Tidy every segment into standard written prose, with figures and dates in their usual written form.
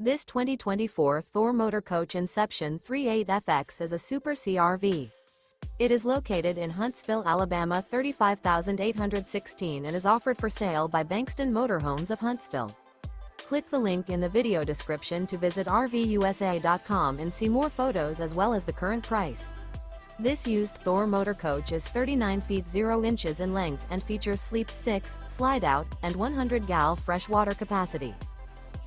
This 2024 Thor Motor Coach Inception 38FX is a Super CRV. It is located in Huntsville, Alabama 35816 and is offered for sale by Bankston Motorhomes of Huntsville. Click the link in the video description to visit RVUSA.com and see more photos as well as the current price. This used Thor Motor Coach is 39 feet 0 inches in length and features Sleep 6, Slideout, and 100 gal fresh water capacity.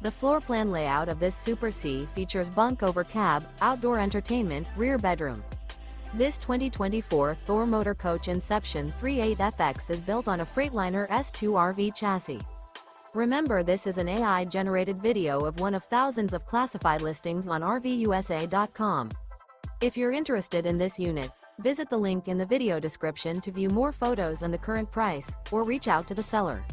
The floor plan layout of this Super C features bunk over cab, outdoor entertainment, rear bedroom. This 2024 Thor Motor Coach Inception 38FX is built on a Freightliner S2RV chassis. Remember, this is an AI-generated video of one of thousands of classified listings on RVUSA.com. If you're interested in this unit, visit the link in the video description to view more photos and the current price, or reach out to the seller.